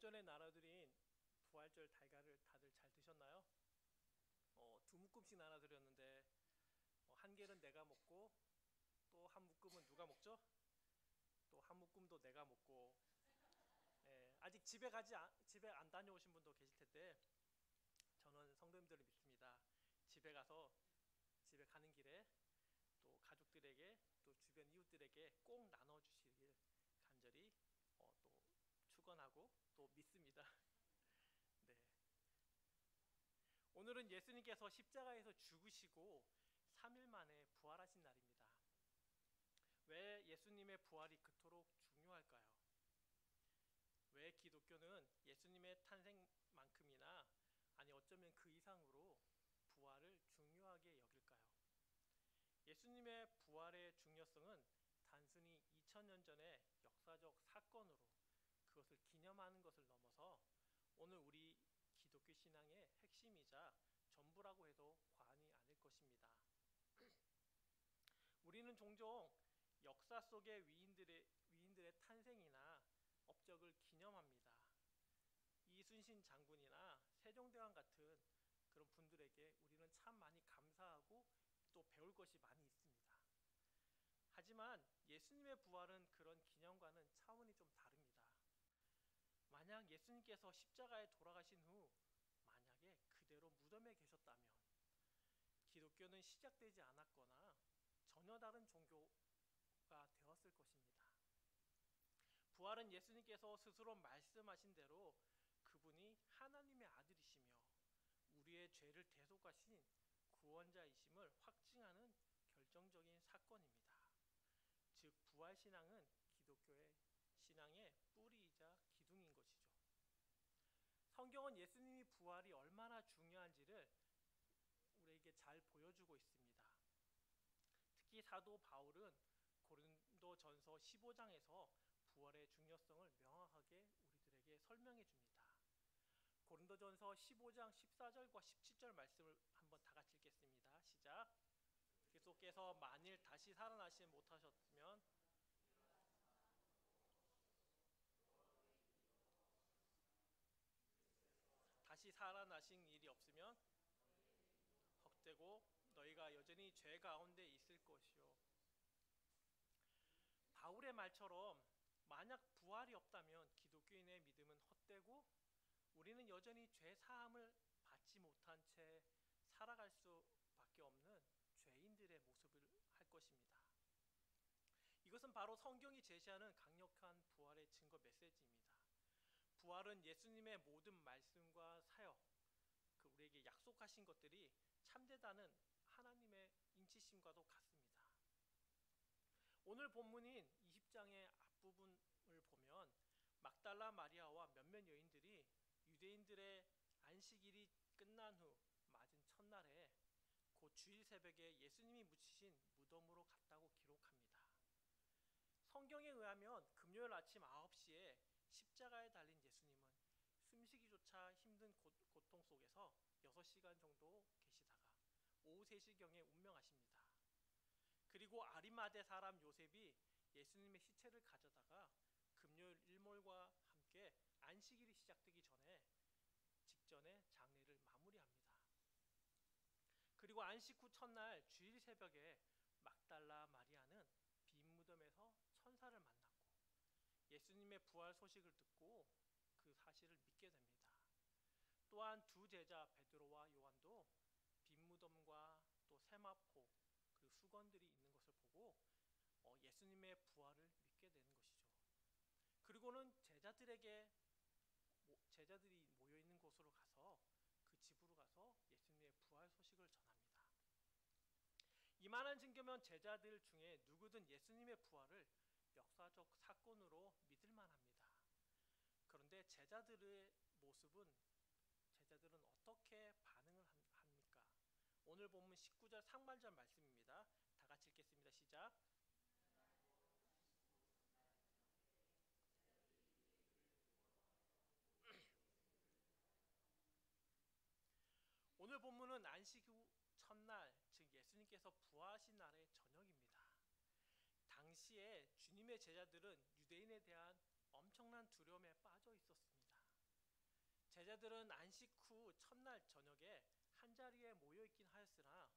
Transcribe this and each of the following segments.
오전에 나눠드린 부활절 달걀을 다들 잘 드셨나요? 두 묶음씩 나눠드렸는데 한 개는 내가 먹고 또 한 묶음은 누가 먹죠? 또 한 묶음도 내가 먹고. 아직 집에 안 다녀오신 분도 계실 텐데 저는 성도님들을 믿습니다. 집에 가서 집에 가는 길에 또 가족들에게 또 주변 이웃들에게 꼭 나눠주시길 간절히 또 축원하고 또 믿습니다. 네. 오늘은 예수님께서 십자가에서 죽으시고 3일 만에 부활하신 날입니다. 왜 예수님의 부활이 그토록 중요할까요? 왜 기독교는 예수님의 탄생만큼이나 아니 어쩌면 그 이상으로 부활을 중요하게 여길까요? 예수님의 부활의 중요성은 단순히 2000년 전의 역사적 사건으로 그것을 기념하는 것을 넘어서 오늘 우리 기독교 신앙의 핵심이자 전부라고 해도 과언이 아닐 것입니다. 우리는 종종 역사 속의 위인들의 탄생이나 업적을 기념합니다. 이순신 장군이나 세종대왕 같은 그런 분들에게 우리는 참 많이 감사하고 또 배울 것이 많이 있습니다. 하지만 예수님의 부활은 그런 기념과는 차원이 좀 다릅니다. 만약 예수님께서 십자가에 돌아가신 후 만약에 그대로 무덤에 계셨다면 기독교는 시작되지 않았거나 전혀 다른 종교가 되었을 것입니다. 부활은 예수님께서 스스로 말씀하신 대로 그분이 하나님의 아들이시며 우리의 죄를 대속하신 구원자이심을 확증하는 결정적인 사건입니다. 즉 부활신앙은 기독교의 신앙의 뿌리이자 기둥인 것이죠. 성경은 예수님이 부활이 얼마나 중요한지를 우리에게 잘 보여주고 있습니다. 특히 사도 바울은 고린도전서 15장에서 부활의 중요성을 명확하게 우리들에게 설명해 줍니다. 고린도전서 15장 14절과 17절 말씀을 한번 다 같이 읽겠습니다. 시작. 그리스도께서 만일 다시 살아나시 못하셨으면 다시 살아나신 일이 없으면 헛되고 너희가 여전히 죄 가운데 있을 것이요. 바울의 말처럼 만약 부활이 없다면 기독교인의 믿음은 헛되고 우리는 여전히 죄 사함을 받지 못한 채 살아갈 수밖에 없는 죄인들의 모습을 할 것입니다. 이것은 바로 성경이 제시하는 강력한 부활의 증거 메시지입니다. 부활은 예수님의 모든 말씀과 사역, 우리에게 약속하신 것들이 참되다는 하나님의 인치심과도 같습니다. 오늘 본문인 20장의 앞부분을 보면 막달라 마리아와 몇몇 여인들이 유대인들의 안식일이 끝난 후 맞은 첫날에 곧 주일 새벽에 예수님이 묻히신 무덤으로 갔다고 기록합니다. 성경에 의하면 금요일 아침 9시에 십자가에 달린 예수님은 숨쉬기조차 힘든 고통 속에서 6시간 정도 계시다가 오후 3시경에 운명하십니다. 그리고 아리마대 사람 요셉이 예수님의 시체를 가져다가 금요일 일몰과 함께 안식일이 시작되기 직전에 장례를 마무리합니다. 그리고 안식 후 첫날 주일 새벽에 막달라 마리아는 빈 무덤에서 천사를 만났고 예수님의 부활 소식을 듣고 그 사실을 믿게 됩니다. 또한 두 제자 베드로와 요한도 빈 무덤과 또 세마포 그리고 수건들이 있는 것을 보고 예수님의 부활을 믿게 되는 것이죠. 그리고는 제자들이 모여 있는 곳으로 가서 그 집으로 가서 예수님의 부활 소식을 전합니다. 이만한 증거면 제자들 중에 누구든 예수님의 부활을 역사적 사건으로 믿을 만합니다. 그런데 제자들은 어떻게 반응을 합니까? 오늘 본문 19절 상반절 말씀입니다. 다 같이 읽겠습니다. 시작. 오늘 본문은 안식 후 첫날, 즉 예수님께서 부활하신 날의 저녁입니다. 당시에 주님의 제자들은 유대인에 대한 엄청난 두려움에 빠져 있었습니다. 제자들은 안식 후 첫날 저녁에 한자리에 모여 있긴 하였으나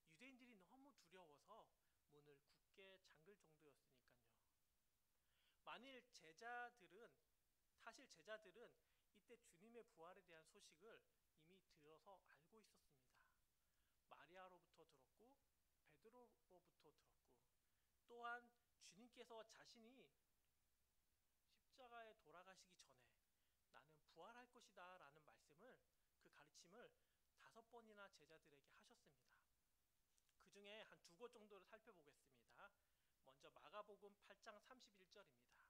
유대인들이 너무 두려워서 문을 굳게 잠글 정도였으니까요. 만일 제자들은 이때 주님의 부활에 대한 소식을 이미 들어서 알고 있었습니다. 마리아로부터 들었고 베드로로부터 들었고, 또한 주님께서 자신이 십자가에 돌아가시기 전에 나는 부활할 것이다 라는 그 가르침을 5번이나 제자들에게 하셨습니다. 그 중에 한 2곳 정도를 살펴보겠습니다. 먼저 마가복음 8장 31절입니다.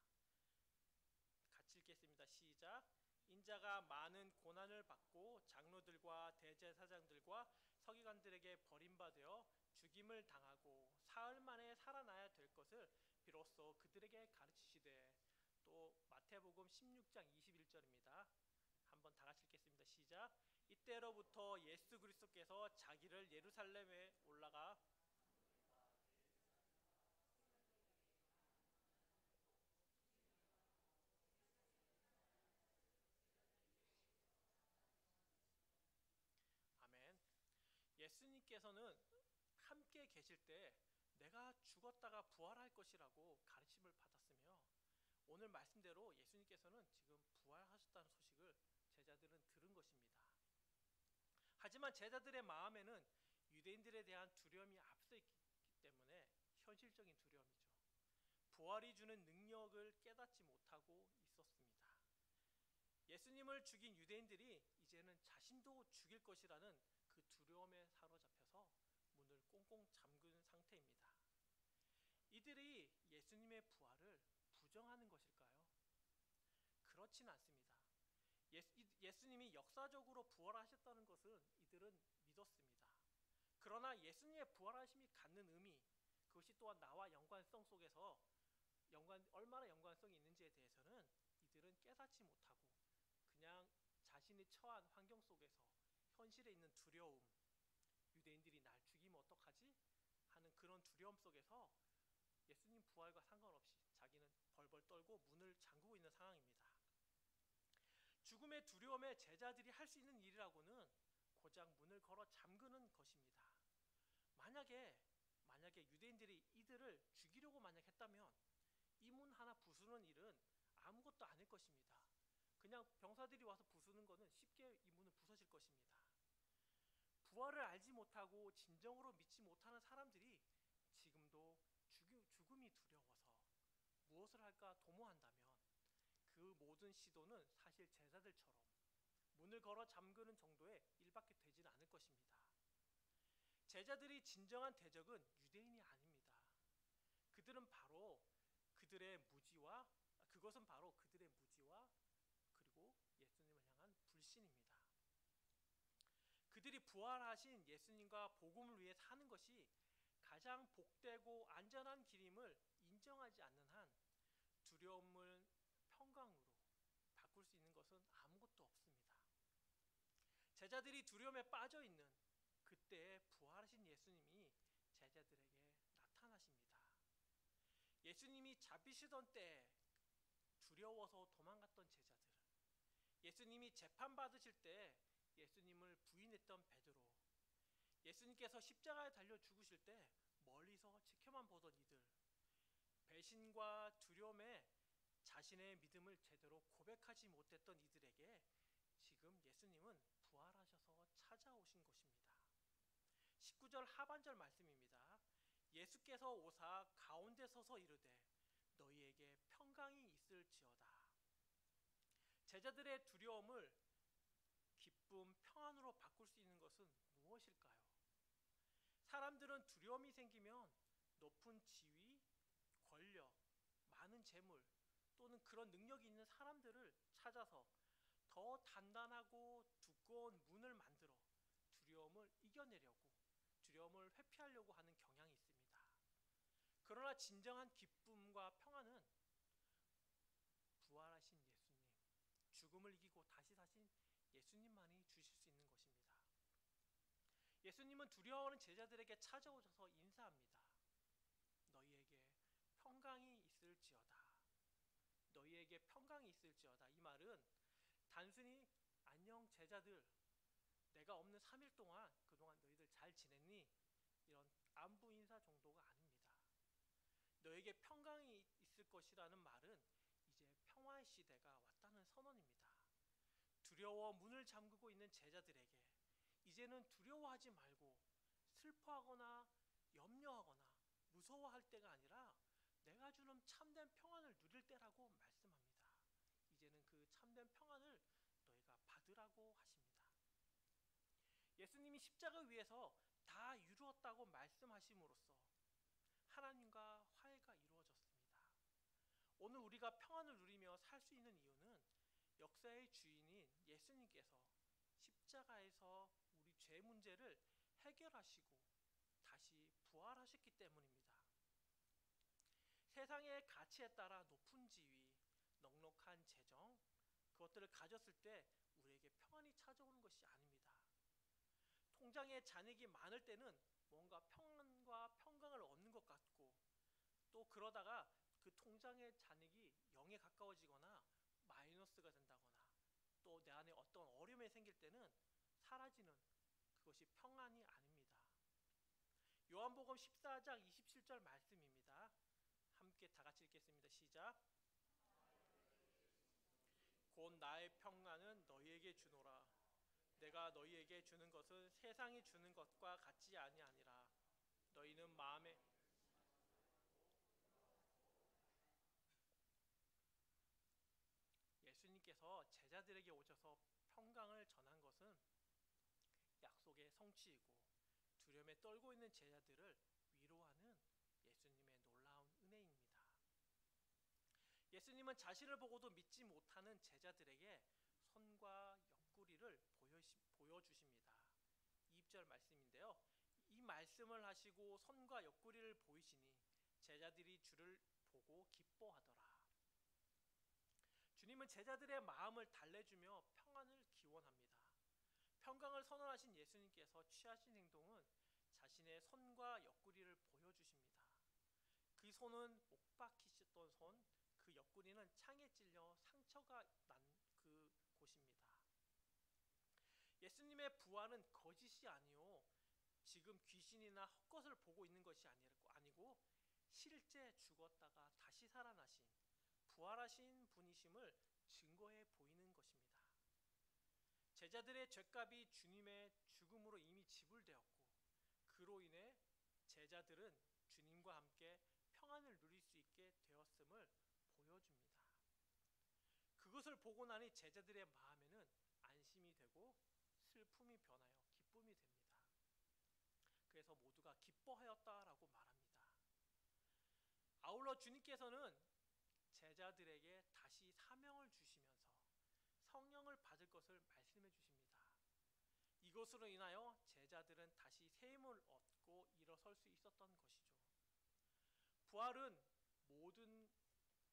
같이 읽겠습니다. 시작. 인자가 많은 고난을 받고 장로들과 대제사장들과 서기관들에게 버림받아 죽임을 당하고 사흘 만에 살아나야 될 것을 비로소 그들에게 가르치시되. 또 마태복음 16장 21절입니다. 한번 다 같이 읽겠습니다. 시작. 이때로부터 예수 그리스도께서 자기를 예루살렘에 올라가 아멘. 예수님께서는 함께 계실 때 내가 죽었다가 부활할 것이라고 가르침을 받았으며, 오늘 말씀대로 예수님께서는 지금 부활하셨다는 소식을 제자들은 들은 것입니다. 하지만 제자들의 마음에는 유대인들에 대한 두려움이 앞서 있기 때문에 현실적인 두려움이죠. 부활이 주는 능력을 깨닫지 못하고 있었습니다. 예수님을 죽인 유대인들이 이제는 자신도 죽일 것이라는 그 두려움에 사로잡혀서 문을 꽁꽁 잠근 상태입니다. 이들이 예수님의 부활을 부정하는 것일까요? 그렇진 않습니다. 예수님이 역사적으로 부활하셨다는 것은 이들은 믿었습니다. 그러나 예수님의 부활하심이 갖는 의미, 그것이 또한 나와 연관성 속에서 얼마나 연관성이 있는지에 대해서는 이들은 깨닫지 못하고 그냥 자신이 처한 환경 속에서 현실에 있는 두려움, 유대인들이 날 죽이면 어떡하지? 하는 그런 두려움 속에서 예수님 부활과 상관없이 자기는 벌벌 떨고 문을 잠그고 있는 상황입니다. 죽음의 두려움에 제자들이 할 수 있는 일이라고는 고작 문을 걸어 잠그는 것입니다. 만약에 유대인들이 이들을 죽이려고 만약 했다면 이 문 하나 부수는 일은 아무것도 아닐 것입니다. 그냥 병사들이 와서 부수는 것은 쉽게 이 문은 부서질 것입니다. 부활을 알지 못하고 진정으로 믿지 못하는 사람들이 지금도 죽음이 두려워서 무엇을 할까 도모한다면 그 모든 시도는 사실 제자들처럼 문을 걸어 잠그는 정도의 일밖에 되지는 않을 것입니다. 제자들이 진정한 대적은 유대인이 아닙니다. 그것은 바로 그들의 무지와 그리고 예수님을 향한 불신입니다. 그들이 부활하신 예수님과 복음을 위해 사는 것이 가장 복되고 안전한 길임을 인정하지 않는 한 두려움을 평강으로 바꿀 수 있는 것은 아무것도 없습니다. 제자들이 두려움에 빠져 있는 그때에 부활하신 예수님이 제자들에게 나타나십니다. 예수님이 잡히시던 때에 두려워서 도망갔던 제자들, 예수님이 재판받으실 때 예수님을 부인했던 베드로, 예수님께서 십자가에 달려 죽으실 때 멀리서 지켜만 보던 이들, 배신과 두려움에 자신의 믿음을 제대로 고백하지 못했던 이들에게 지금 예수님은 부활하셔서 찾아오신 것입니다. 19절 하반절 말씀입니다. 예수께서 오사 가운데 서서 이르되 너희에게 평강이 있을지어다. 제자들의 두려움을 기쁨, 평안으로 바꿀 수 있는 것은 무엇일까요? 사람들은 두려움이 생기면 높은 지위, 권력, 많은 재물 또는 그런 능력이 있는 사람들을 찾아서 더 단단하고 두꺼운 문을 만들어 두려움을 이겨내려고, 두려움을 회피하려고 하는 경향이 있습니다. 그러나 진정한 기쁨과 평안은 부활하신 예수님, 죽음을 이기고 다시 사신 예수님만이 주실 수 있는 것입니다. 예수님은 두려워하는 제자들에게 찾아오셔서 인사합니다. 너희에게 평강이 있을지어다. 너희에게 평강이 있을지어다. 이 말은 단순히 안녕 제자들, 내가 없는 3일 동안 그동안 너희들 잘 지냈니? 이런 안부 인사 정도가 아닙니다. 너에게 평강이 있을 것이라는 말은 이제 평화의 시대가 왔다는 선언입니다. 두려워 문을 잠그고 있는 제자들에게 이제는 두려워하지 말고 슬퍼하거나 염려하거나 무서워할 때가 아니라 내가 주는 참된 평안을 누릴 때라고 말씀합니다. 이제는 그 참된 평안을 너희가 받으라고 하십니다. 예수님이 십자가 위에서 다 이루었다고 말씀하심으로써 하나님과 화해가 이루어졌습니다. 오늘 우리가 평안을 누리며 살 수 있는 이유는 역사의 주인인 예수님께서 십자가에서 우리 죄 문제를 해결하시고 다시 부활하셨기 때문입니다. 세상의 가치에 따라 높은 지위, 넉넉한 재정, 그것들을 가졌을 때 우리에게 평안이 찾아오는 것이 아닙니다. 통장에 잔액이 많을 때는 뭔가 평안과 평강을 얻는 것 같고, 또 그러다가 그 통장의 잔액이 0에 가까워지거나 마이너스가 된다거나 또 내 안에 어떤 어려움이 생길 때는 사라지는, 그것이 평안이 아닙니다. 요한복음 14장 27절 말씀입니다. 함께 다 같이 읽겠습니다. 시작. 곧 나의 평안은 너희에게 주노라. 내가 너희에게 주는 것은 세상이 주는 것과 같지 아니하니라. 너희는 마음에 예수님께서 제자들에게 오셔서 평강을 전한 것은 약속의 성취이고 두려움에 떨고 있는 제자들을 위로하는 예수님의 놀라운 은혜입니다. 예수님은 자신을 보고도 믿지 못하는 제자들에게 손과 옆구리를 보여주십니다. 2절 말씀인데요. 이 말씀을 하시고 손과 옆구리를 보이시니 제자들이 주를 보고 기뻐하더라. 주님은 제자들의 마음을 달래주며 평안을 기원합니다. 평강을 선언하신 예수님께서 취하신 행동은 자신의 손과 옆구리를 보여주십니다. 그 손은 못 박히셨던 손, 그 옆구리는 창에 찔려 상처가 난 그 곳입니다. 예수님의 부활은 거짓이 아니요, 지금 귀신이나 헛것을 보고 있는 것이 아니고 실제 죽었다가 다시 살아나신 부활하신 분이심을 증거해 보이는 것입니다. 제자들의 죄값이 주님의 죽음으로 이미 지불되었고 그로 인해 제자들은 주님과 함께 평안을 누릴 수 있게 되었음을 보여줍니다. 그것을 보고 나니 제자들의 마음에는 안심이 되고 슬픔이 변하여 기쁨이 됩니다. 그래서 모두가 기뻐하였다라고 말합니다. 아울러 주님께서는 제자들에게 다시 사명을 주시면서 성령을 받을 것을 말씀해 주십니다. 이것으로 인하여 제자들은 다시 새 힘을 얻고 일어설 수 있었던 것이죠. 부활은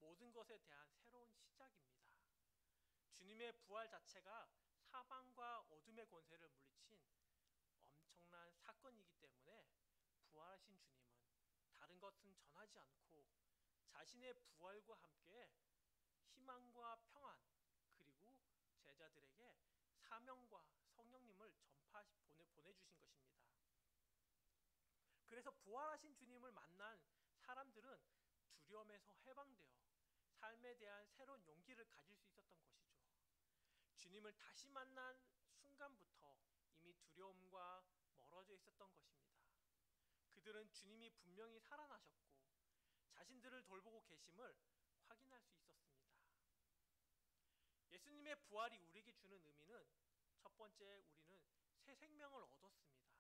모든 것에 대한 새로운 시작입니다. 주님의 부활 자체가 사망과 어둠의 권세를 물리친 엄청난 사건이기 때문에 부활하신 주님은 다른 것은 전하지 않고 자신의 부활과 함께 희망과 평안, 그리고 제자들에게 사명과 성령님을 보내주신 것입니다. 그래서 부활하신 주님을 만난 사람들은 두려움에서 해방되어 삶에 대한 새로운 용기를 가질 수 있었던 것이죠. 주님을 다시 만난 순간부터 이미 두려움과 멀어져 있었던 것입니다. 그들은 주님이 분명히 살아나셨고 자신들을 돌보고 계심을 확인할 수 있었습니다. 예수님의 부활이 우리에게 주는 의미는 첫 번째, 우리는 새 생명을 얻었습니다.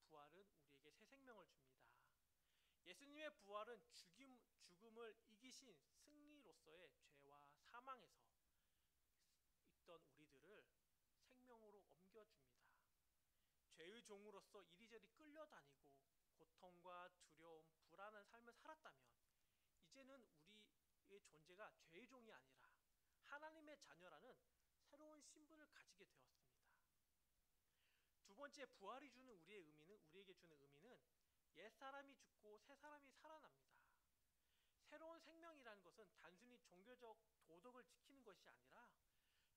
부활은 우리에게 새 생명을 줍니다. 예수님의 부활은 죽음을 이기신 승리로서의 죄와 사망에서 있던 우리들을 생명으로 옮겨줍니다. 죄의 종으로서 이리저리 끌려다니고 고통과 두려움, 불안한 삶을 살았다면 이제는 우리의 존재가 죄의 종이 아니라 하나님의 자녀라는 새로운 신분을 가지게 되었습니다. 두 번째, 부활이 주는 우리에게 주는 의미는 옛사람이 죽고 새사람이 살아납니다. 새로운 생명이라는 것은 단순히 종교적 도덕을 지키는 것이 아니라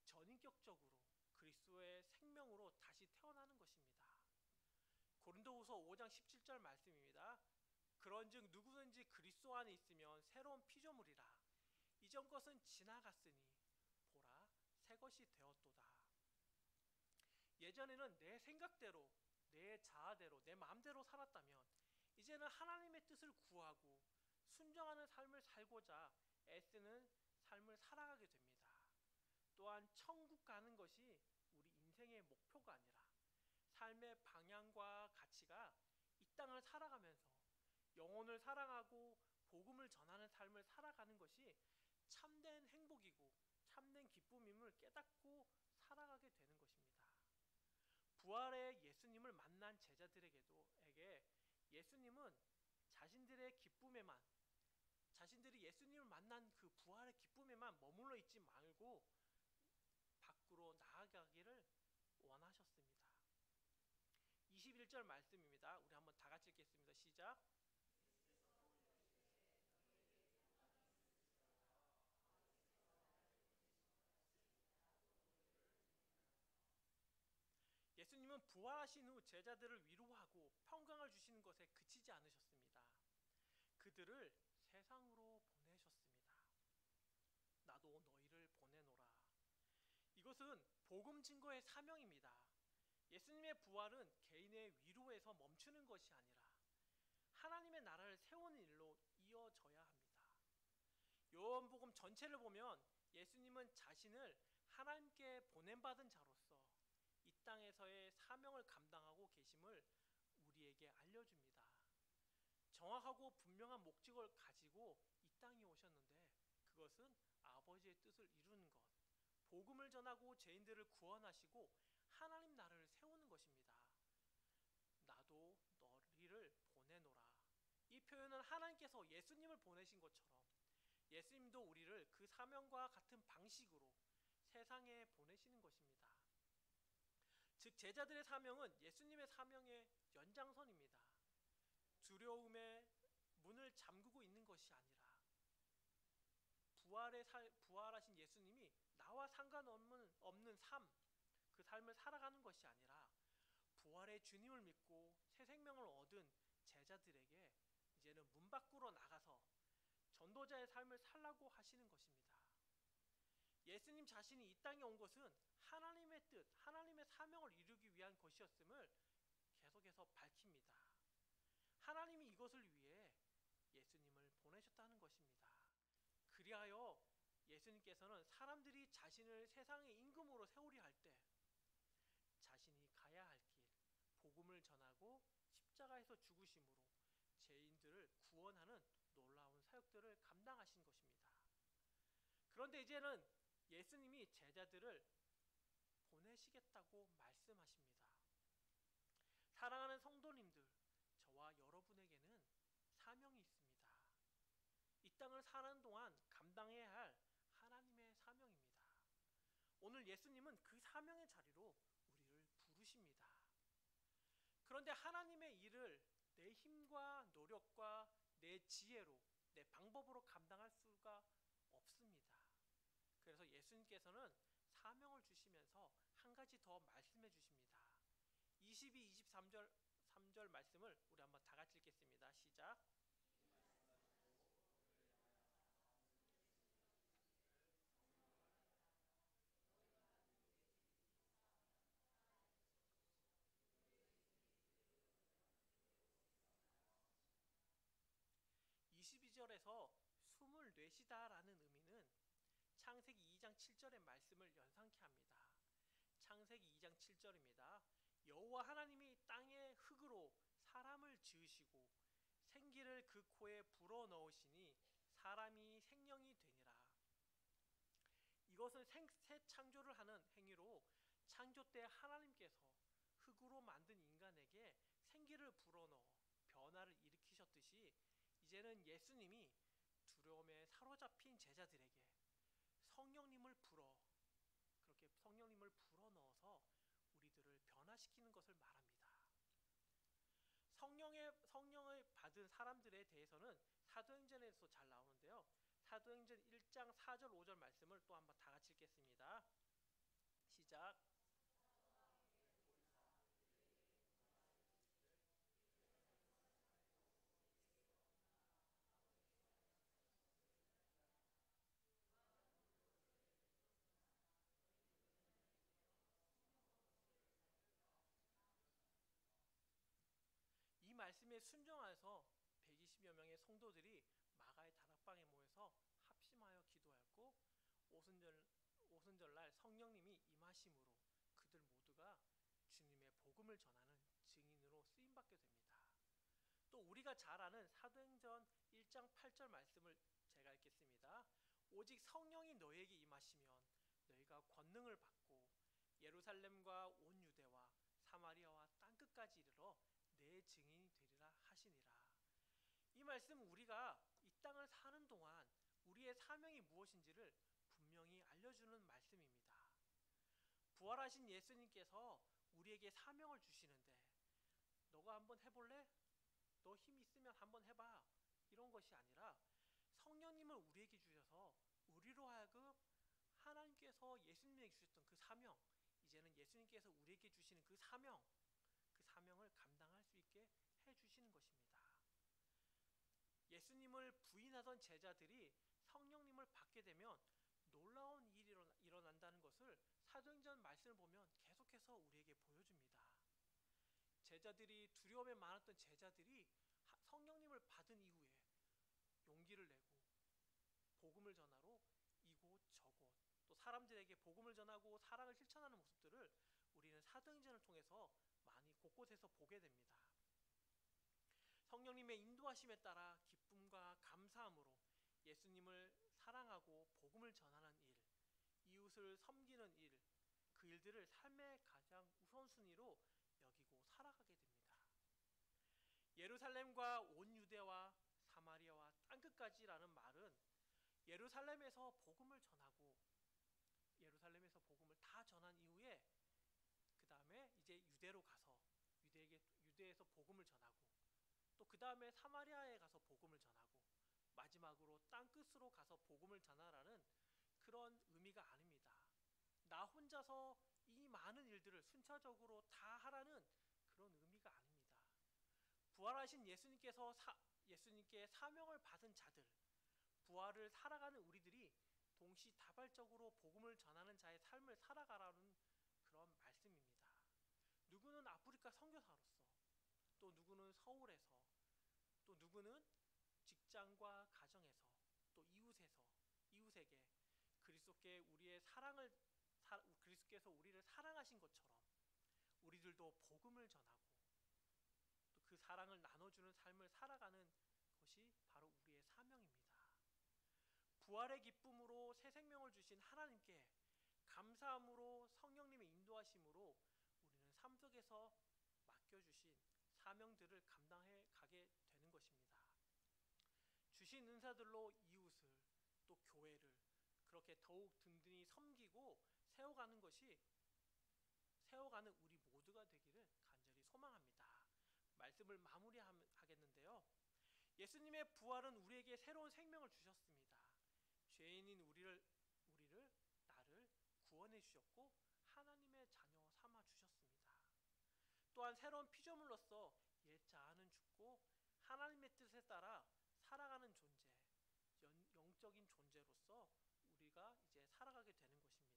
전인격적으로 그리스도의 생명으로 다시 태어나는 것입니다. 고린도후서 5장 17절 말씀입니다. 그런즉 누구든지 그리스도 안에 있으면 새로운 피조물이라. 이전 것은 지나갔으니 보라 새 것이 되었도다. 예전에는 내 생각대로, 내 자아대로, 내 마음대로 살았다면 이제는 하나님의 뜻을 구하고 순종하는 삶을 살고자 애쓰는 삶을 살아가게 됩니다. 또한 천국 가는 것이 우리 인생의 목표가 아니라 삶의 방향과 가치가 이 땅을 살아가면서 영혼을 사랑하고 복음을 전하는 삶을 살아가는 것이 참된 행복이고 참된 기쁨임을 깨닫고 살아가게 되는 것입니다. 부활의 예수님을 만난 제자들에게도 예수님은 자신들의 기쁨에만, 자신들이 예수님을 만난 그 부활의 기쁨에만 머물러 있지 말고 밖으로 나아가기를 원하셨습니다. 21절 말씀입니다. 우리 한번 다 같이 읽겠습니다. 시작. 예수님은 부활하신 후 제자들을 위로하고 평강을 주시는 것에 그치지 않으셨습니다. 그들을 세상으로 보내셨습니다. 나도 너희를 보내노라. 이것은 복음 증거의 사명입니다. 예수님의 부활은 개인의 위로에서 멈추는 것이 아니라 하나님의 나라를 세우는 일로 이어져야 합니다. 요한복음 전체를 보면 예수님은 자신을 하나님께 보냄받은 자로서 이 땅에서의 사명을 감당하고 계심을 우리에게 알려줍니다. 정확하고 분명한 목적을 가지고 이 땅에 오셨는데 그것은 아버지의 뜻을 이루는 것, 복음을 전하고 죄인들을 구원하시고 하나님 나라를 세우는 것입니다. 나도 너희를 보내노라. 이 표현은 하나님께서 예수님을 보내신 것처럼 예수님도 우리를 그 사명과 같은 방식으로 세상에 보내시는 것입니다. 즉 제자들의 사명은 예수님의 사명의 연장선입니다. 두려움의 문을 잠그고 있는 것이 아니라 부활하신 예수님이 나와 상관없는 삶, 그 삶을 살아가는 것이 아니라 부활의 주님을 믿고 새 생명을 얻은 제자들에게 이제는 문 밖으로 나가서 전도자의 삶을 살라고 하시는 것입니다. 예수님 자신이 이 땅에 온 것은 하나님의 뜻, 하나님의 사명을 이루기 위한 것이었음을 계속해서 밝힙니다. 하나님이 이것을 위해 예수님을 보내셨다는 것입니다. 그리하여 예수님께서는 사람들이 자신을 세상의 임금으로 세우려 할 때 자신이 가야 할 길, 복음을 전하고 십자가에서 죽으심으로 죄인들을 구원하는 놀라운 사역들을 감당하신 것입니다. 그런데 이제는 예수님이 제자들을 보내시겠다고 말씀하십니다. 사랑하는 성도님들, 저와 여러분에게는 사명이 있습니다. 이 땅을 사는 동안 감당해야 할 하나님의 사명입니다. 오늘 예수님은 그 사명의 자리로 우리를 부르십니다. 그런데 하나님의 일을 내 힘과 노력과 내 지혜로, 내 방법으로 감당할 수가 없습니다. 그래서 예수님께서는 사명을 주시면서 한 가지 더 말씀해 주십니다. 22, 23절 말씀을 우리 한번 다 같이 읽겠습니다. 시작. 22절에서 숨을 내쉬다라는 의미는 창세기 2장 7절의 말씀을 연상케 합니다. 창세기 2장 7절입니다. 여호와 하나님이 땅의 흙으로 사람을 지으시고 생기를 그 코에 불어넣으시니 사람이 생명이 되니라. 이것은 새 창조를 하는 행위로 창조 때 하나님께서 흙으로 만든 인간에게 생기를 불어넣어 변화를 일으키셨듯이 이제는 예수님이 두려움에 사로잡힌 제자들에게 그렇게 성령님을 불어넣어서 우리들을 변화시키는 것을 말합니다. 성령을 받은 사람들에 대해서는 사도행전에서 잘 나오는데요. 사도행전 1장 4절 5절 말씀을 또 한번 다 같이 읽겠습니다. 시작. 말씀에 순종하여서 120여 명의 성도들이 마가의 다락방에 모여서 합심하여 기도하였고 오순절 오순절날 성령님이 임하심으로 그들 모두가 주님의 복음을 전하는 증인으로 쓰임 받게 됩니다. 또 우리가 잘 아는 사도행전 1장 8절 말씀을 제가 읽겠습니다. 오직 성령이 너희에게 임하시면 너희가 권능을 받고 예루살렘과 온 유대와 사마리아와 땅 끝까지 이르러 내 증인이 되리라 하시니라. 이 말씀 우리가 이 땅을 사는 동안 우리의 사명이 무엇인지를 분명히 알려주는 말씀입니다. 부활하신 예수님께서 우리에게 사명을 주시는데 너가 한번 해볼래? 너 힘 있으면 한번 해봐. 이런 것이 아니라 성령님을 우리에게 주셔서 우리로 하여금 하나님께서 예수님에게 주셨던 그 사명, 이제는 예수님께서 우리에게 주시는 그 사명을 감당할 수 있게 해주시는 것입니다. 예수님을 부인하던 제자들이 성령님을 받게 되면 놀라운 일이 일어난다는 것을 사도행전 말씀을 보면 계속해서 우리에게 보여줍니다. 제자들이 두려움에 많았던 제자들이 성령님을 받은 이후에 용기를 내고 복음을 전하러 이곳 저곳 또 사람들에게 복음을 전하고 사랑을 실천하는 모습들을 우리는 사도행전을 통해서 많이 곳곳에서 보게 됩니다. 성령님의 인도하심에 따라 기쁨과 감사함으로 예수님을 사랑하고 복음을 전하는 일, 이웃을 섬기는 일, 그 일들을 삶의 가장 우선순위로 여기고 살아가게 됩니다. 예루살렘과 온 유대와 사마리아와 땅끝까지라는 말은 예루살렘에서 복음을 전하고 예루살렘에서 복음을 다 전한 이후에 그 다음에 이제 유대로 가서 유대에서 복음을 전하고 또 그 다음에 사마리아에 가서 복음을 전하고 마지막으로 땅 끝으로 가서 복음을 전하라는 그런 의미가 아닙니다. 나 혼자서 이 많은 일들을 순차적으로 다 하라는 그런 의미가 아닙니다. 부활하신 예수님께 사명을 받은 자들, 부활을 살아가는 우리들이 동시다발적으로 복음을 전하는 자의 삶을 살아가라는 그런 말씀입니다. 누구는 아프리카 선교사로서, 또 누구는 서울에서, 또 누구는 직장과 가정에서, 또 이웃에게 그리스도께 우리의 그리스도께서 우리를 사랑하신 것처럼 우리들도 복음을 전하고 또 그 사랑을 나눠주는 삶을 살아가는 것이 바로 우리의 사명입니다. 부활의 기쁨으로 새 생명을 주신 하나님께 감사함으로 성령님의 인도하심으로 우리는 삶 속에서 맡겨주신 사명들을 감당해 가게 되는 것입니다. 주신 은사들로 이웃을 또 교회를 그렇게 더욱 든든히 섬기고 세워가는 우리 모두가 되기를 간절히 소망합니다. 말씀을 마무리하겠는데요. 예수님의 부활은 우리에게 새로운 생명을 주셨습니다. 죄인인 나를 구원해 주셨고 하나님의 자녀 삼아 주셨습니다. 또한 새로운 피조물로서 옛 자아는 죽고 하나님의 뜻에 따라 살아가는 존재, 영적인 존재로서 우리가 이제 살아가게 되는 것입니다.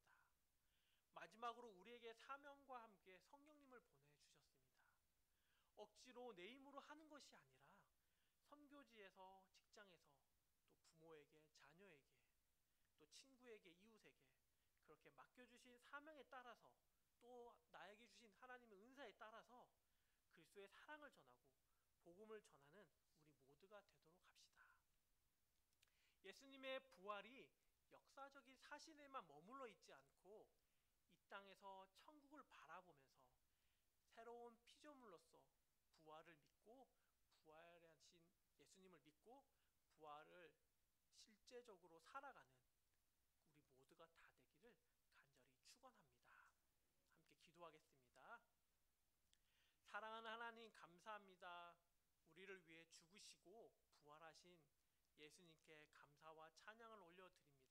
마지막으로 우리에게 사명과 함께 성령님을 보내주셨습니다. 억지로 내 힘으로 하는 것이 아니라 선교지에서, 직장에서, 또 부모에게, 자녀에게, 또 친구에게, 이웃에게 그렇게 맡겨주신 사명에 따라서 또 나에게 주신 하나님의 은사에 따라서 그리스도의 사랑을 전하고 복음을 전하는 우리 모두가 되도록 합시다. 예수님의 부활이 역사적인 사실에만 머물러 있지 않고 이 땅에서 천국을 바라보면서 새로운 피조물로서 부활을 믿고 부활하신 예수님을 믿고 부활을 실제적으로 살아가는 우리 모두가 다 되기를 간절히 축원합니다. 함께 기도하겠습니다. 사랑하는 하나님 감사합니다. 우리를 위해 죽으시고 부활하신 예수님께 감사와 찬양을 올려드립니다.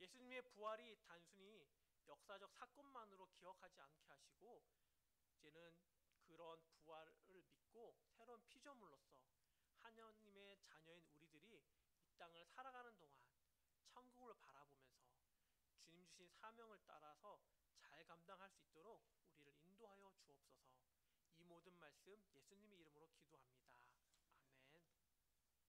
예수님의 부활이 단순히 역사적 사건만으로 기억하지 않게 하시고 이제는 그런 부활을 믿고 새로운 피조물로서 하나님의 자녀인 우리들이 이 땅을 살아가는 동안 천국을 바라보면서 주님 주신 사명을 따라서 잘 감당할 수 있도록 우리를 인도하여 주옵소서. 이 모든 말씀 예수님의 이름으로 기도합니다.